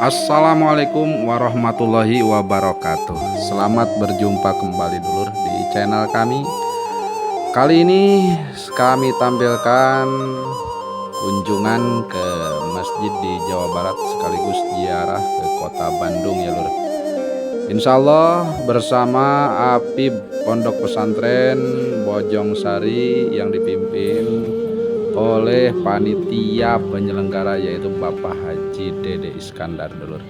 Assalamualaikum warahmatullahi wabarakatuh. Selamat berjumpa kembali dulur di channel kami. Kali ini kami tampilkan kunjungan ke masjid di Jawa Barat sekaligus ziarah ke kota Bandung ya lur. Insya Allah bersama Apib Pondok Pesantren Bojong Sari yang dipimpin oleh panitia penyelenggara yaitu Bapak Haji Dede Iskandar dulur.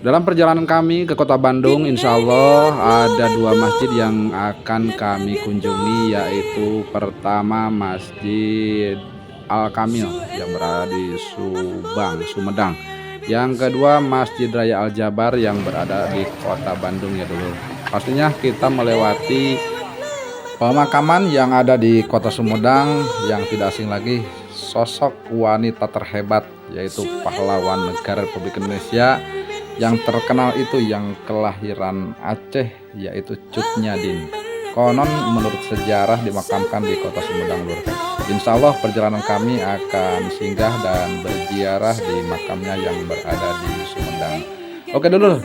Dalam perjalanan kami ke kota Bandung, insya Allah ada dua masjid yang akan kami kunjungi, yaitu pertama Masjid Al Kamil yang berada di Subang, Sumedang. Yang kedua Masjid Raya Al Jabar yang berada di kota Bandung ya dulur. Pastinya kita melewati pemakaman yang ada di kota Sumedang yang tidak asing lagi sosok wanita terhebat yaitu pahlawan negara Republik Indonesia yang terkenal itu yang kelahiran Aceh yaitu Cut Nyadin. Konon menurut sejarah dimakamkan di kota Sumedang lur. Insya Allah perjalanan kami akan singgah dan berziarah di makamnya yang berada di Sumedang. Oke dulu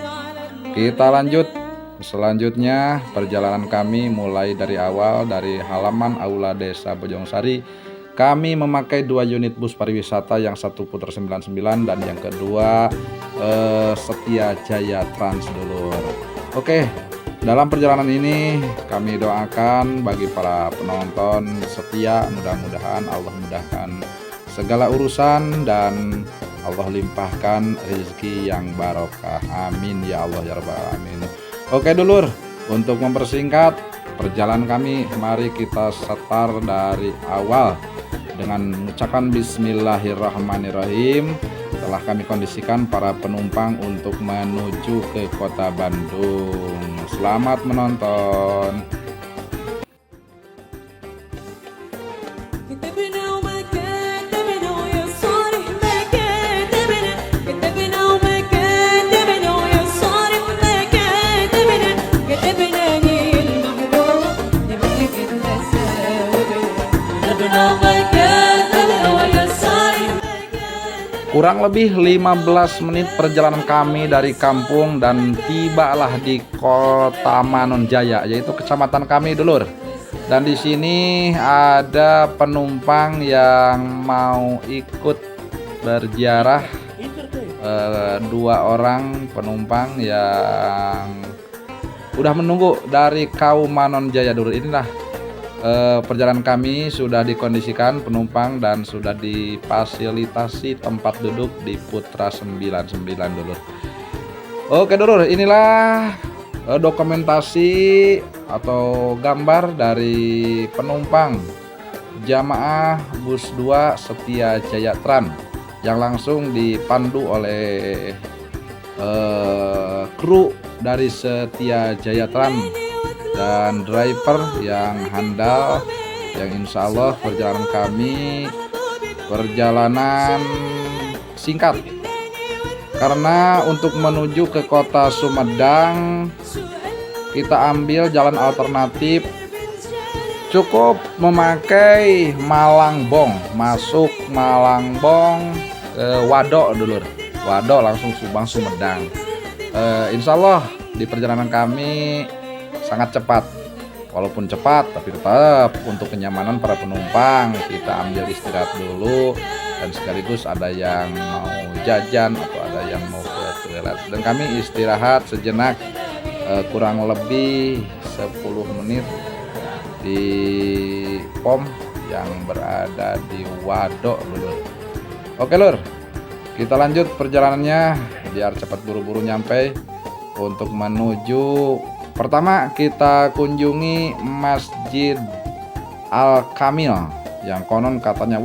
kita lanjut. Selanjutnya perjalanan kami mulai dari awal dari halaman Aula Desa Bojong Sari. Kami memakai dua unit bus pariwisata, yang satu Putra 99 dan yang kedua Setia Jaya Trans dulur. Oke, dalam perjalanan ini kami doakan bagi para penonton setia, mudah-mudahan Allah mudahkan segala urusan dan Allah limpahkan rezeki yang barokah. Amin ya Allah ya rabbal alamin. Oke dulur, untuk mempersingkat perjalanan kami, mari kita start dari awal dengan mengucapkan Bismillahirrahmanirrahim. Telah kami kondisikan para penumpang untuk menuju ke kota Bandung. Selamat menonton. Kurang lebih 15 menit perjalanan kami dari kampung dan tibalah di kota Manonjaya yaitu kecamatan kami dulur. Dan di sini ada penumpang yang mau ikut berziarah, dua orang penumpang yang udah menunggu dari kaum Manonjaya dulur. Inilah perjalanan kami sudah dikondisikan penumpang dan sudah difasilitasi tempat duduk di Putra 99 dulur. Oke dulur, inilah dokumentasi atau gambar dari penumpang jamaah bus 2 Setia Jaya Trans yang langsung dipandu oleh kru dari Setia Jaya Trans dan driver yang handal, yang insya Allah perjalanan kami perjalanan singkat karena untuk menuju ke kota Sumedang kita ambil jalan alternatif, cukup memakai Malangbong, masuk Malangbong ke Wadok dulur, Wadok langsung Subang Sumedang. Insya Allah di perjalanan kami sangat cepat, walaupun cepat tapi tetap untuk kenyamanan para penumpang kita ambil istirahat dulu dan sekaligus ada yang mau jajan atau ada yang mau ke toilet dan kami istirahat sejenak kurang lebih 10 menit di pom yang berada di Wadok lur. Oke lur, kita lanjut perjalanannya biar cepat buru-buru nyampe. Untuk menuju pertama kita kunjungi Masjid Al Kamil yang konon katanya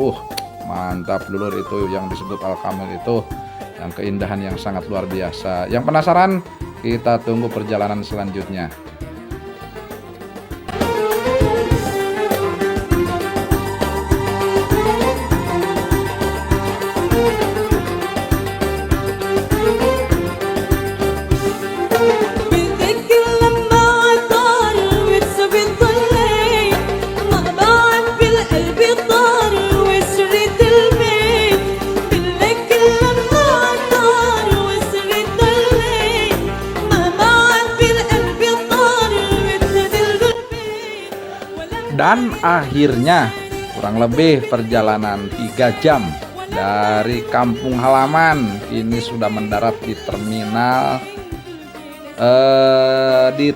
mantap dulur, itu yang disebut Al Kamil itu yang keindahan yang sangat luar biasa. Yang penasaran, kita tunggu perjalanan selanjutnya. Dan akhirnya kurang lebih perjalanan 3 jam dari kampung halaman ini sudah mendarat di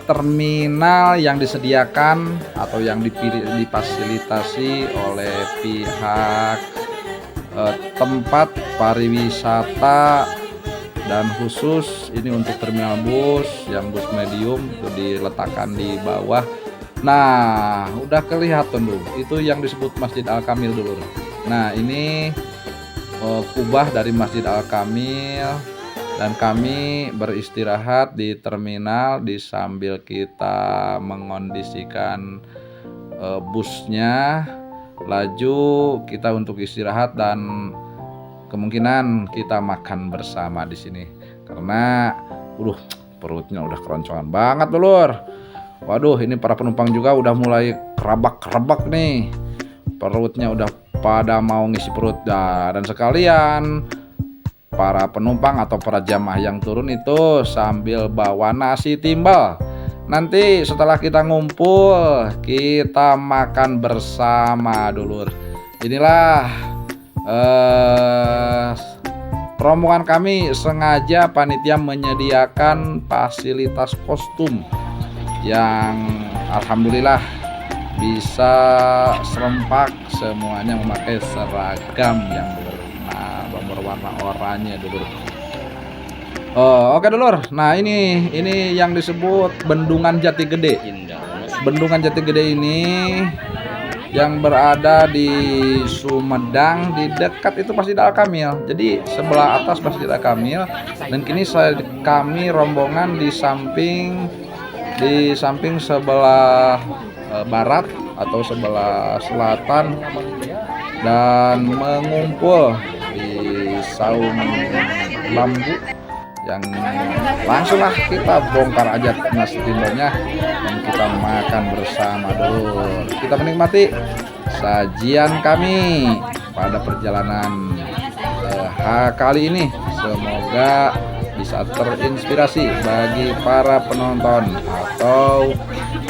terminal yang disediakan atau yang difasilitasi oleh pihak tempat pariwisata, dan khusus ini untuk terminal bus yang bus medium itu diletakkan di bawah. Nah, udah kelihatan dulu itu yang disebut Masjid Al-Kamil dulu. Nah, ini kubah dari Masjid Al-Kamil, dan kami beristirahat di terminal sambil kita mengondisikan busnya. Laju kita untuk istirahat dan kemungkinan kita makan bersama di sini karena perutnya udah keroncongan banget dulur. Waduh, ini para penumpang juga udah mulai kerabak-kerabak nih. Perutnya udah pada mau ngisi perut dan sekalian para penumpang atau para jamaah yang turun itu sambil bawa nasi timbal. Nanti setelah kita ngumpul, kita makan bersama dulur. Inilah rombongan kami, sengaja panitia menyediakan fasilitas kostum yang alhamdulillah bisa serempak semuanya memakai seragam yang berwarna oranye dulur. Oke dulur. Nah, ini yang disebut Bendungan Jati Gede. Bendungan Jati Gede ini yang berada di Sumedang, di dekat itu Masjid Al-Kamil. Jadi sebelah atas Masjid Al-Kamil, dan kini kami rombongan di samping sebelah barat atau sebelah selatan, dan mengumpul di saung bambu yang langsunglah kita bongkar aja nasi timbalnya dan kita makan bersama dulu. Kita menikmati sajian kami pada perjalanan kali ini. Semoga bisa terinspirasi bagi para penonton atau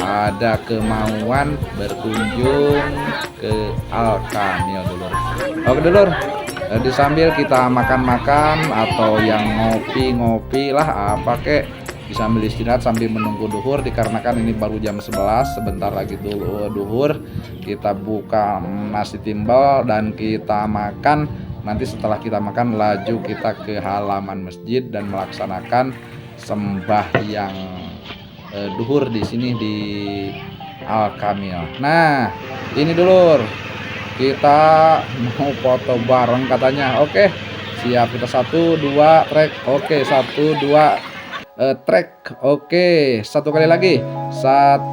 ada kemauan berkunjung ke Al-Kamil dulur. Oke dulur, sambil kita makan-makan atau yang ngopi-ngopi lah apa kek, bisa sambil istirahat sambil menunggu duhur, dikarenakan ini baru jam 11, sebentar lagi dulu duhur. Kita buka nasi timbal dan kita makan. Nanti setelah kita makan, laju kita ke halaman masjid dan melaksanakan sembahyang duhur di sini di Al-Kamil. Nah, ini dulur, kita mau foto bareng katanya. Oke, siap. Kita 1 2 trek. Oke, 1 2 trek. Oke, satu kali lagi. 1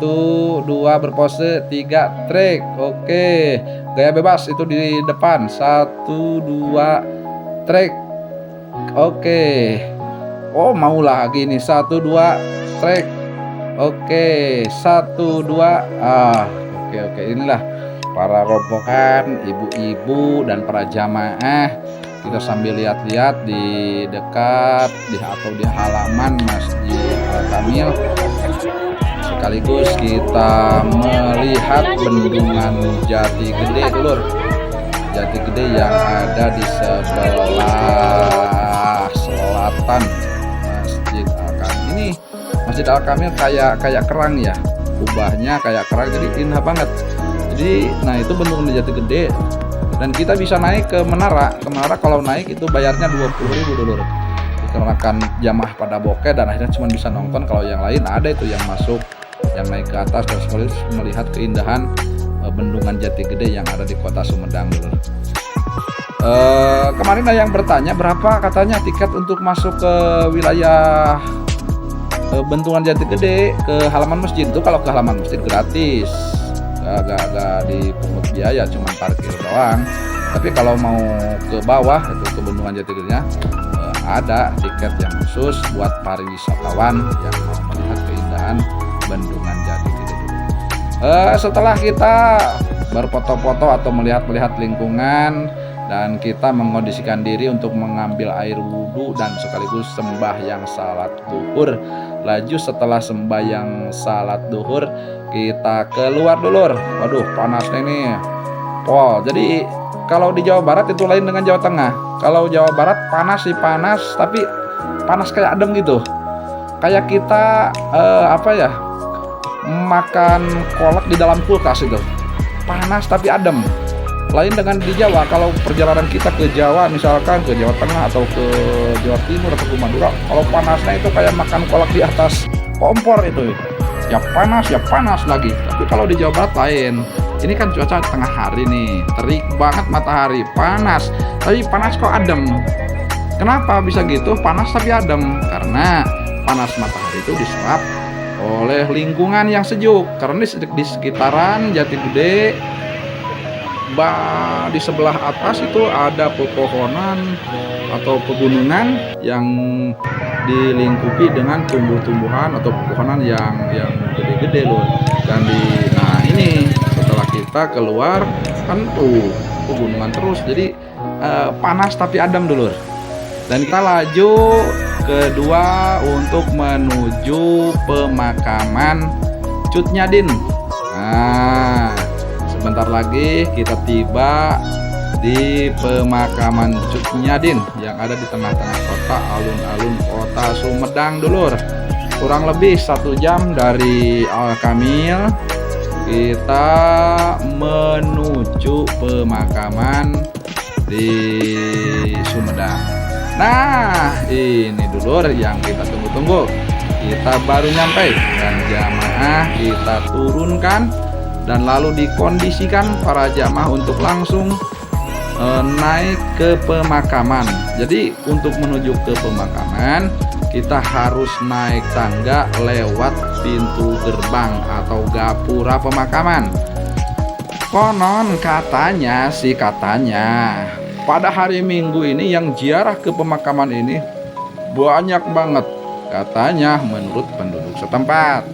2 berpose, 3 trek. Oke, gaya bebas itu di depan. 1 2 trek. Oke. Oh, mau lagi nih. 1 2 trek. Oke, 1 2. Oke, inilah para rombongan, ibu-ibu dan para jamaah. Kita sambil lihat-lihat di dekat atau di halaman Masjid Al-Kamil, sekaligus kita melihat Bendungan Jati Gede dulur. Jati Gede yang ada di sebelah selatan Masjid Al-Kamil. Ini Masjid Al-Kamil kayak kerang ya, kubahnya kayak kerang, jadi indah banget. Jadi, nah itu Bendungan Jati Gede, dan kita bisa naik ke menara. Kalau naik itu bayarnya 20.000 dulur. Dikarenakan jamaah pada bokeh dan akhirnya cuma bisa nonton. Kalau yang lain ada itu yang masuk, yang naik ke atas dan sekaligus melihat keindahan Bendungan Jati Gede yang ada di kota Sumedang dulur. Kemarin ada yang bertanya berapa katanya tiket untuk masuk ke wilayah Bendungan Jati Gede ke halaman masjid. Itu kalau ke halaman masjid gratis, gak dipungut biaya, cuma parkir doang. Tapi kalau mau ke bawah itu ke Bendungan Jati Gede ada tiket yang khusus buat pariwisatawan yang mau melihat keindahan Bendungan Jati Gede dulu. Setelah kita berfoto-foto atau melihat lingkungan dan kita mengondisikan diri untuk mengambil air wudhu dan sekaligus sembahyang salat duhur. Laju setelah sembahyang salat duhur kita keluar dulur. Waduh panasnya nih. Wow, jadi kalau di Jawa Barat itu lain dengan Jawa Tengah. Kalau Jawa Barat panas sih panas, tapi panas kayak adem gitu. Kayak kita makan kolak di dalam kulkas itu. Panas tapi adem. Lain dengan di Jawa. Kalau perjalanan kita ke Jawa, misalkan ke Jawa Tengah atau ke Jawa Timur atau ke Madura, kalau panasnya itu kayak makan kolak di atas kompor itu. Ya panas lagi. Tapi kalau di Jawa Barat lain. Ini kan cuaca tengah hari nih, terik banget matahari, panas. Tapi panas kok adem. Kenapa bisa gitu? Panas tapi adem. Karena panas matahari itu diserap oleh lingkungan yang sejuk. Karena di sekitaran Jati Gede, di sebelah atas itu ada pepohonan atau pegunungan yang dilingkupi dengan tumbuh-tumbuhan atau pepohonan yang gede-gede loh. Dan ini setelah kita keluar kan pegunungan terus, jadi panas tapi adem dulur. Dan kita laju kedua untuk menuju pemakaman Cut Nyadin. Nah, sebentar lagi kita tiba di pemakaman Cut Nyadin yang ada di tengah-tengah kota, alun-alun kota Sumedang dulur. Kurang lebih 1 jam dari Al Kamil kita menuju pemakaman di Sumedang. Nah, ini dulur yang kita tunggu-tunggu. Kita baru nyampe dan jamaah kita turunkan dan lalu dikondisikan para jamaah untuk langsung naik ke pemakaman. Jadi untuk menuju ke pemakaman kita harus naik tangga lewat pintu gerbang atau gapura pemakaman. Konon katanya pada hari Minggu ini yang ziarah ke pemakaman ini banyak banget katanya menurut penduduk setempat.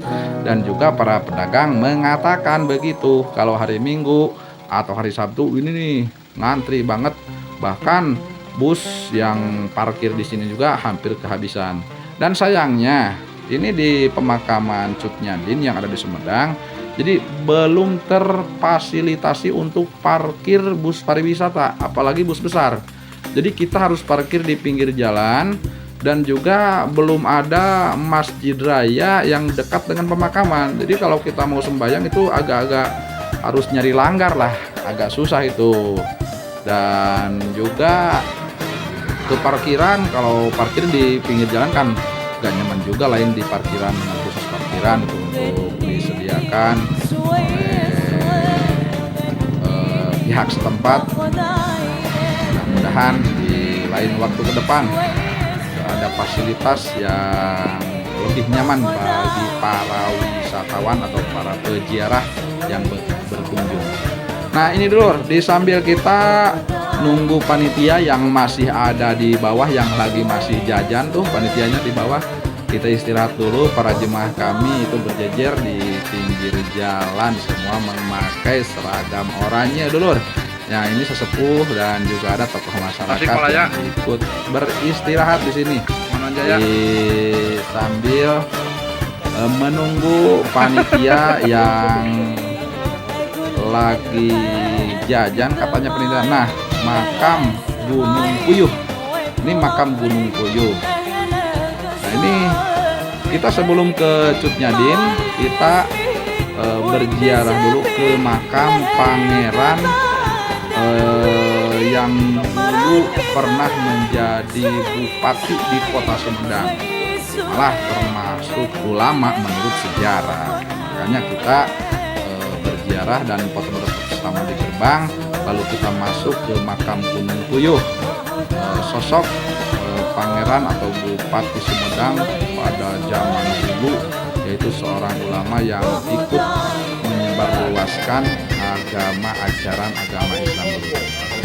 Dan juga para pedagang mengatakan begitu. Kalau hari Minggu atau hari Sabtu ini nih ngantri banget, bahkan bus yang parkir di sini juga hampir kehabisan. Dan sayangnya ini di pemakaman Cut Nyadin yang ada di Sumedang, jadi belum terfasilitasi untuk parkir bus pariwisata, apalagi bus besar. Jadi kita harus parkir di pinggir jalan, dan juga belum ada masjid raya yang dekat dengan pemakaman. Jadi kalau kita mau sembahyang itu agak-agak harus nyari langgar lah, agak susah itu. Dan juga ke parkiran, kalau parkir di pinggir jalan kan gak nyaman juga, lain di parkiran khusus parkiran itu untuk disediakan oleh pihak setempat. Mudah-mudahan di lain waktu ke depan ada fasilitas yang lebih nyaman bagi para wisatawan atau para peziarah yang berkunjung. Nah ini dulu, di sambil kita nunggu panitia yang masih ada di bawah, yang lagi masih jajan tuh panitianya di bawah, kita istirahat dulu. Para jemaah kami itu berjejer di pinggir jalan, semua memakai seragam oranye dulu. Ya ini sesepuh dan juga ada tokoh masyarakat yang ikut beristirahat di sini. Sambil menunggu panitia yang lagi jajan katanya panitia. Nah, makam Gunung Puyuh. Ini makam Gunung Puyuh. Nah, ini kita sebelum ke Cut Nyadin, kita berziarah dulu ke makam pangeran yang dulu pernah menjadi bupati di kota Sumedang, malah termasuk ulama menurut sejarah. Makanya kita berziarah dan foto-foto bersama di gerbang, lalu kita masuk ke makam Gunung Puyuh, sosok pangeran atau bupati Sumedang pada zaman dulu, yaitu seorang ulama yang ikut menyebarluaskan ajaran agama Islam dulu.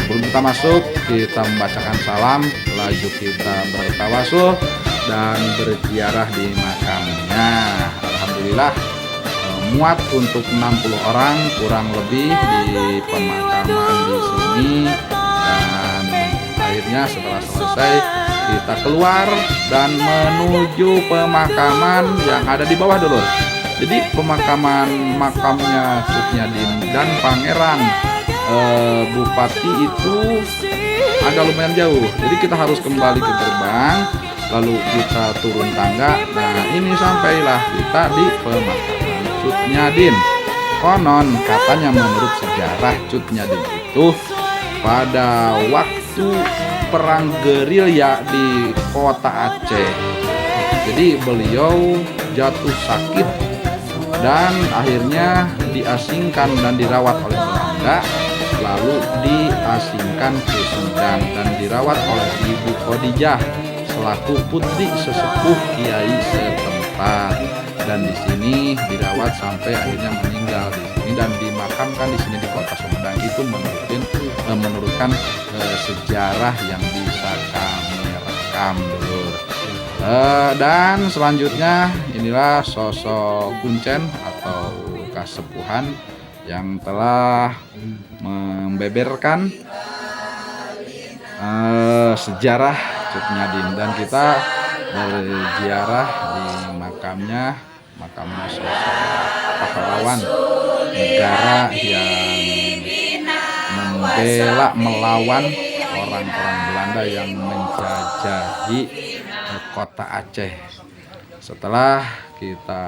Sebelum kita masuk, kita membacakan salam, laju kita bertawasul dan berziarah di makamnya. Alhamdulillah muat untuk 60 orang kurang lebih di pemakaman di sini. Dan selanjutnya setelah selesai kita keluar dan menuju pemakaman yang ada di bawah dulu. Jadi pemakaman makamnya Cut Nyadin dan Pangeran Bupati itu agak lumayan jauh. Jadi kita harus kembali ke gerbang, lalu kita turun tangga. Nah ini sampailah kita di pemakaman Cut Nyadin. Konon katanya menurut sejarah Cut Nyadin itu pada waktu perang gerilya di kota Aceh. Jadi beliau jatuh sakit dan akhirnya diasingkan dan dirawat oleh Belanda, lalu diasingkan ke Sumedang dan dirawat oleh Ibu Khadijah selaku putri sesepuh kiai setempat, dan di sini dirawat sampai akhirnya meninggal di sini dan dimakamkan di sini di kota Sumedang. Itu menurutkan sejarah yang bisa kami rekam dulu. Dan selanjutnya inilah sosok kuncen atau kasepuhan yang telah membeberkan sejarah Cut Nyadin, dan kita berziarah di makamnya sosok pahlawan negara yang membela melawan orang-orang Belanda yang menjajahi kota Aceh. Setelah kita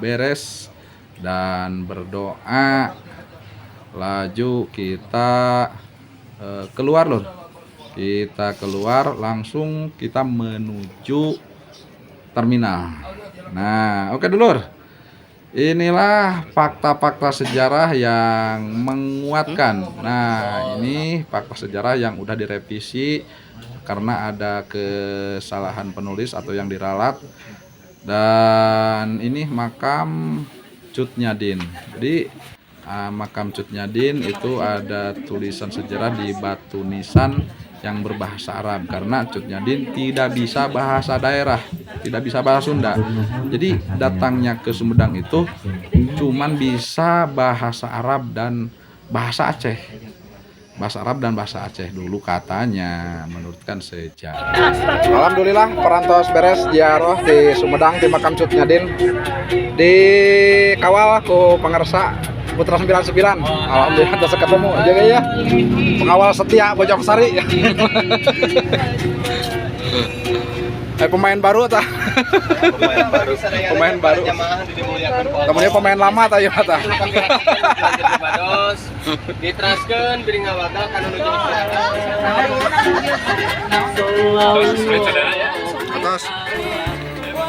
beres dan berdoa, laju kita keluar loh. Kita keluar langsung kita menuju terminal. Nah, oke dulur. Inilah fakta-fakta sejarah yang menguatkan. Nah, ini fakta sejarah yang udah direvisi karena ada kesalahan penulis atau yang diralat. Dan ini makam Cut Nyadin. Jadi makam Cut Nyadin itu ada tulisan sejarah di batu nisan yang berbahasa Arab, karena Cut Nyadin tidak bisa bahasa daerah, tidak bisa bahasa Sunda. Jadi datangnya ke Sumedang itu cuman bisa bahasa Arab dan bahasa Aceh. Bahasa Arab dan bahasa Aceh dulu katanya, menurutkan sejarah. Alhamdulillah perantos beres ziarah di Sumedang di makam Cut Nyadin, dikawal ku pangarsa Putra 99. Alhamdulillah bisa ketemu jaga ya. Pengawal setia Bojong Sari. Pemain baru tah. Pemain baru. Kemudian pemain lama tah ya tah. Diteraskeun piring ngawata kana nuju atas.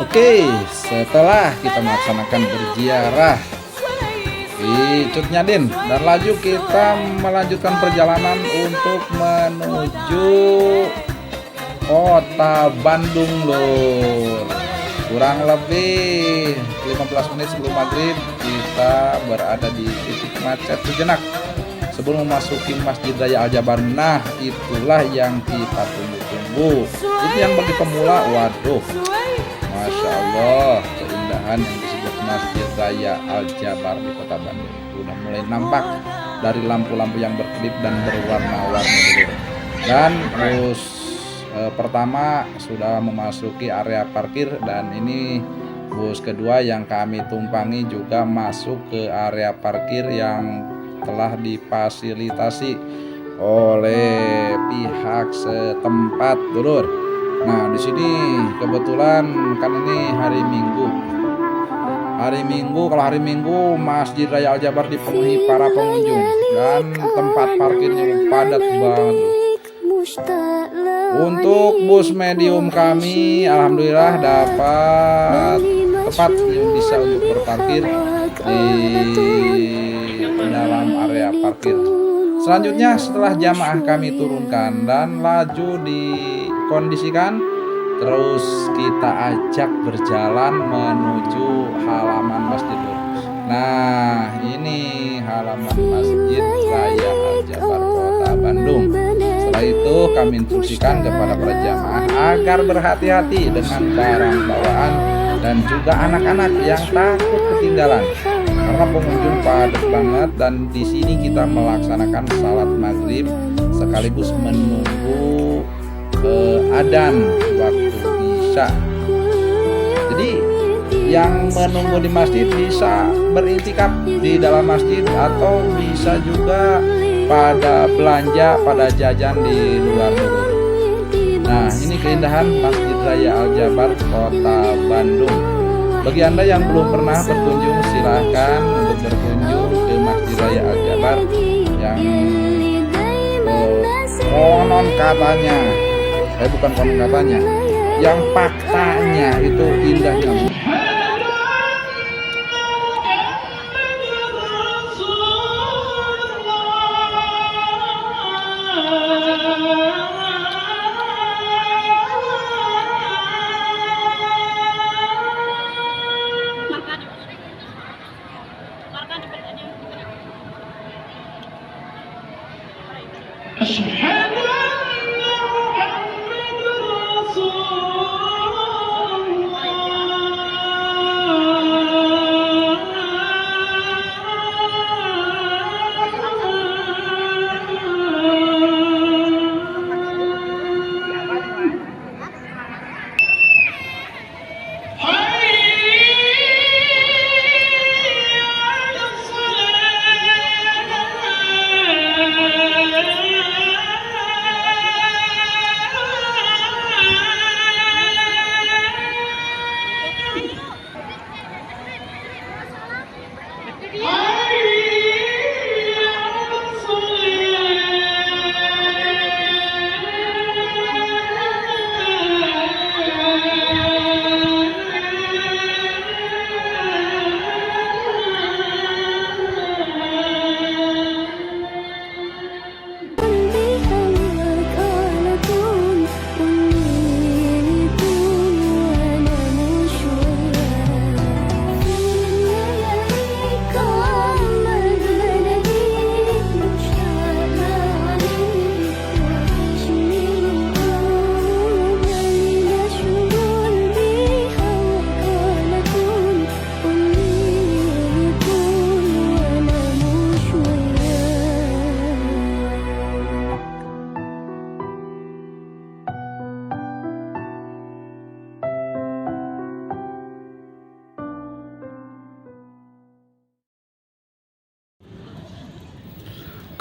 Oke, setelah kita melaksanakan berziarah di Cut Nyadin dan laju kita melanjutkan perjalanan untuk menuju kota Bandung lur. Kurang lebih 15 menit sebelum maghrib kita berada di titik macet sejenak sebelum memasuki Masjid Raya Al-Jabar. Nah itulah yang kita tunggu-tunggu. Itu yang bagi pemula, waduh, Masya Allah, keindahan yang disebut Masjid Raya Al-Jabar di kota Bandung sudah mulai nampak dari lampu-lampu yang berkedip dan berwarna-warni. Dan terus pertama sudah memasuki area parkir, dan ini bus kedua yang kami tumpangi juga masuk ke area parkir yang telah difasilitasi oleh pihak setempat dulur. Nah di sini kebetulan kan ini hari Minggu. Kalau hari Minggu Masjid Raya Al-Jabar dipenuhi para pengunjung dan tempat parkirnya padat banget. Untuk bus medium kami alhamdulillah dapat tempat yang bisa untuk berparkir di dalam area parkir. Selanjutnya setelah jamaah kami turunkan dan laju dikondisikan, terus kita ajak berjalan menuju halaman masjid. Nah ini halaman Masjid Raya Al-Jabar Kota Bandung. Setelah itu kami instruksikan kepada para jamaah agar berhati-hati dengan barang bawaan dan juga anak-anak yang takut ketinggalan karena pengunjung padat banget. Dan di sini kita melaksanakan salat maghrib sekaligus menunggu adzan waktu isya. Jadi yang menunggu di masjid bisa beriktikaf di dalam masjid atau bisa juga pada belanja, pada jajan di luar dulu. Nah, ini keindahan Masjid Raya Al-Jabar Kota Bandung. Bagi Anda yang belum pernah berkunjung, silahkan untuk berkunjung ke Masjid Raya Al-Jabar yang konon katanya, bukan konon katanya, yang faktanya itu indahnya.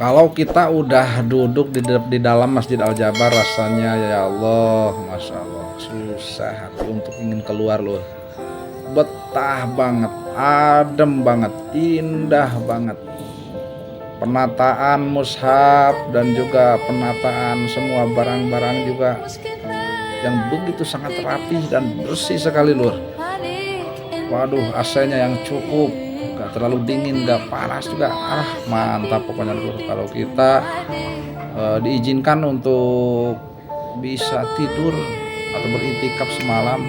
Kalau kita udah duduk di dalam Masjid Al-Jabar, rasanya ya Allah, Masya Allah, susah hati untuk ingin keluar loh. Betah banget, adem banget, indah banget. Penataan mushaf dan juga penataan semua barang-barang juga yang begitu sangat rapih dan bersih sekali lur. Waduh, AC-nya yang cukup, gak terlalu dingin, gak panas juga, mantap pokoknya lur. Kalau kita diizinkan untuk bisa tidur atau beriktikaf semalam,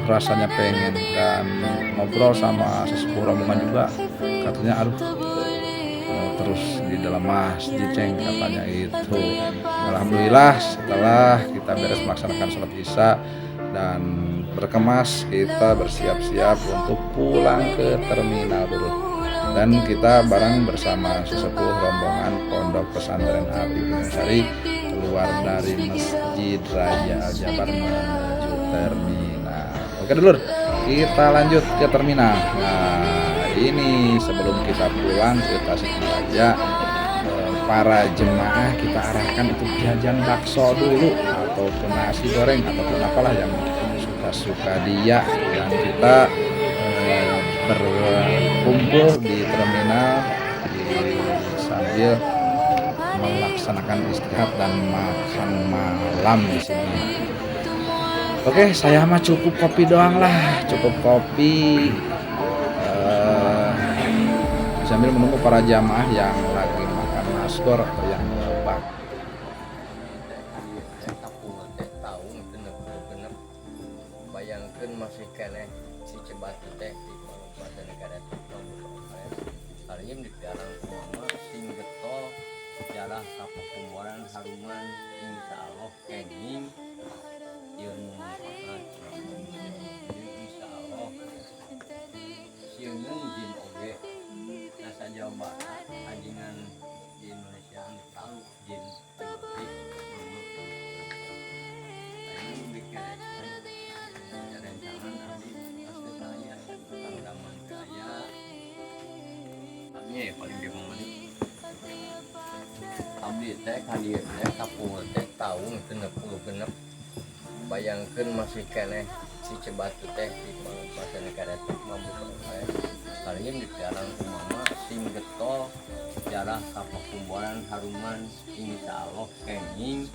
rasanya pengen. Dan ngobrol sama sesepuh rombongan juga, katanya terus di dalam masjid ceng, katanya itu. Alhamdulillah setelah kita beres melaksanakan sholat isya dan berkemas, kita bersiap-siap untuk pulang ke terminal dulu. Dan kita bareng bersama sesepuh rombongan Pondok Pesantren Habibin Syari keluar dari Masjid Raya Al-Jabar menuju terminal. Oke dulur, kita lanjut ke terminal. Nah, ini sebelum kita pulang ke Tasikmalaya, para jemaah kita arahkan untuk jajan bakso dulu ataupun nasi goreng ataupun apalah yang suka dia, dan kita berkumpul di terminal sambil melaksanakan istirahat dan makan malam di sini. Oke, saya mah cukup kopi doang lah, cukup kopi sambil menunggu para jamaah yang lagi makan nasgor atau yang ngebak. Bayangkan masih kene si cebat teh di badan negara itu kalinya di dalam semua sing getol jalan kapal kumpulan haruman insya Allah kening yang insya Allah siungan jin oge nasa Jawa Barat anjingan di Indonesia tahu jin abdi teh hadir teh kapul teh tahun 60 genep bayangkeun masih keneh si Cibatu teh di bahasa negara teh mampu proses kalinya dipiarang kumama sing getol jarah kapakumbaran haruman insyaallah kenging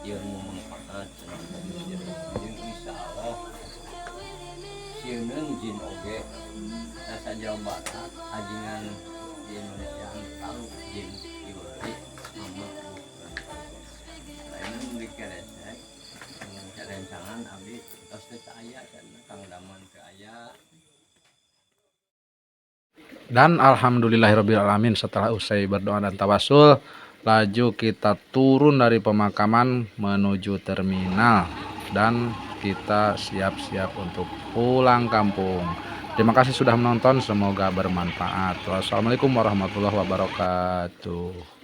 ilmu manfaat jeung insyaallah sieun jin oge rasa Jawa Barat ajingan di Indonesia tahu jin iwari mama lain dikeresek rencangan abdi tos teh aya karena Kang Daman teh aya. Dan alhamdulillahirobbilalamin, setelah usai berdoa dan tawasul, laju kita turun dari pemakaman menuju terminal dan kita siap-siap untuk pulang kampung. Terima kasih sudah menonton, semoga bermanfaat. Wassalamualaikum warahmatullahi wabarakatuh.